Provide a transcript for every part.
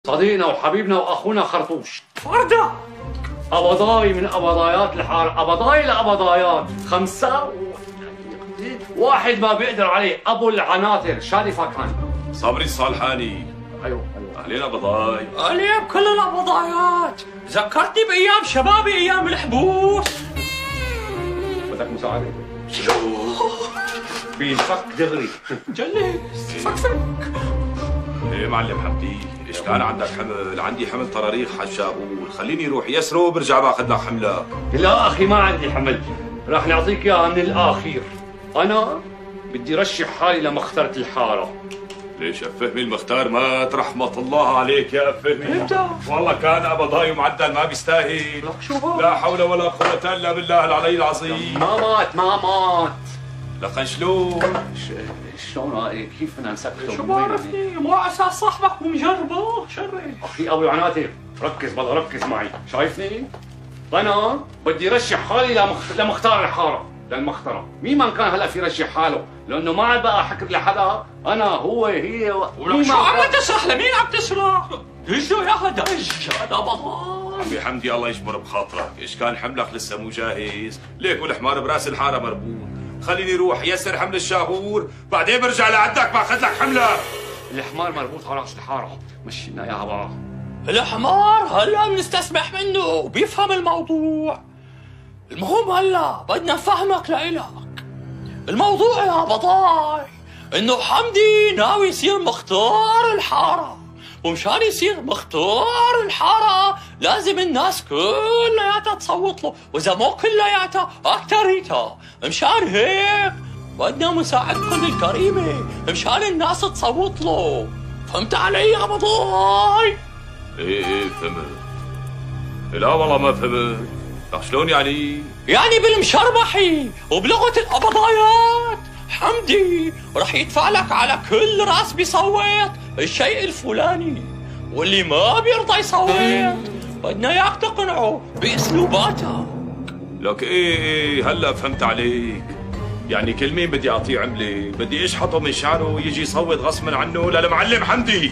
صديقنا وحبيبنا واخونا خرطوش فردا قبضاي من قبضايات الحارة، قبضاي لقبضايات خمسة واحد ما بيقدر عليه، ابو العناطر شادي فاكهاني. صبري الصالحاني. ايوه اهلين قبضاي. عليه بكل القبضايات، ذكرتني بايام شبابي ايام الحبوس. بدك مساعدة؟ بينفك دغري. جلس فكفك. ايه معلم حمدي، ايش كان عندك حمل؟ عندي حمل طراريخ حشابول، خليني روح يسرو برجع باخذ لك حملك. لا اخي ما عندي حمل، راح نعطيك اياها من الاخير. انا بدي رشح حالي لمخترة الحارة. ليش يا فهمي المختار مات رحمة الله عليك يا فهمي. امتى؟ والله كان قبضاي ومعدل ما بيستاهل. لك شو هذا؟ لا حول ولا قوة الا بالله العلي العظيم. ما مات. لكن شلون؟ شلون كيف بدنا نسكته؟ شو بعرفني؟ مو على اساس صاحبك ومجربه شري. اخي ابو عناتر ركز، بالله ركز معي، شايفني؟ انا بدي رشح حالي لمختار الحاره، للمخترة. مين ما كان هلا في رشح حاله، لانه ما عاد بقى حكر لحدا، انا هو هي ولك شو عم تسرح؟ لمين عم تسرح؟ دجوا يا دج هذا بطل. عمي حمدي الله يجبر بخاطرك، ايش كان حملك لسه مو جاهز؟ ليك والحمار براس الحاره مربوط. خليني روح يسر حمل الشاهور، بعدين برجع لعندك باخذ لك حملك. الحمار مربوط على راس الحاره، مشينا اياها بقى. الحمار هلا بنستسمح منه وبيفهم الموضوع. المهم هلا بدنا نفهمك لإلك. الموضوع يا بطاي انه حمدي ناوي يصير مختار الحارة، ومشان يصير مختار الحارة لازم الناس كلياتها تصوت له، واذا مو كلياتها اكتريتها. مشان هيك بدنا مساعدتكم الكريمة مشان الناس تصوت له. فهمت علي يا بطاي؟ ايه فهمت. لا والله ما فهمت. طيب شلون يعني؟ يعني بالمشربحي وبلغة القبضايات حمدي رح يدفع لك على كل راس بيصوت الشيء الفلاني، واللي ما بيرضى يصوت بدنا اياك تقنعه باسلوباتك. لك ايه هلا فهمت عليك. يعني كل مين بدي اعطيه عمله بدي اشحطه من شعره ويجي يصوت غصبا عنه للمعلم حمدي.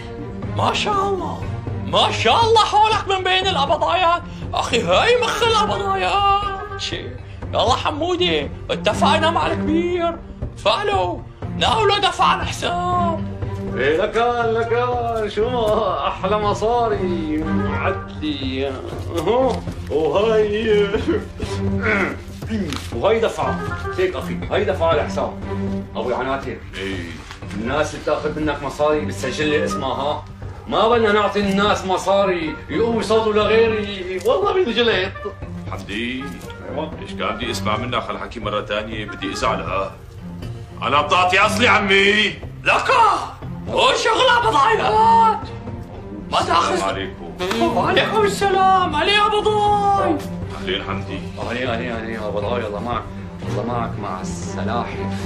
ما شاء الله ما شاء الله حولك من بين القبضايات. اخي هاي مخ القبضايات شي. يلا حمودي اتفقنا مع الكبير، ادفع له ناوله دفع الحساب. ايه لكان شو احلى مصاري عدلي وهي دفعه هيك اخي، هي دفعه على الحساب. ابو عناتر ايه الناس اللي بتاخذ منك مصاري بتسجل لي اسمها، ما بدنا نعطي الناس مصاري يقوموا يصوتوا لغيري، والله بنجلط. حمدي ايش كان بدي اسمع منك هالحكي مرة ثانية بدي ازعلها. انا بطاطي اصلي عمي. لكا هو شغل قبضايات ما تاخذ. السلام عليكم. وعليكم السلام. علي يا بضاي. اهلين حمدي. اهلين يا بضاي، الله معك، الله معك مع السلاحف.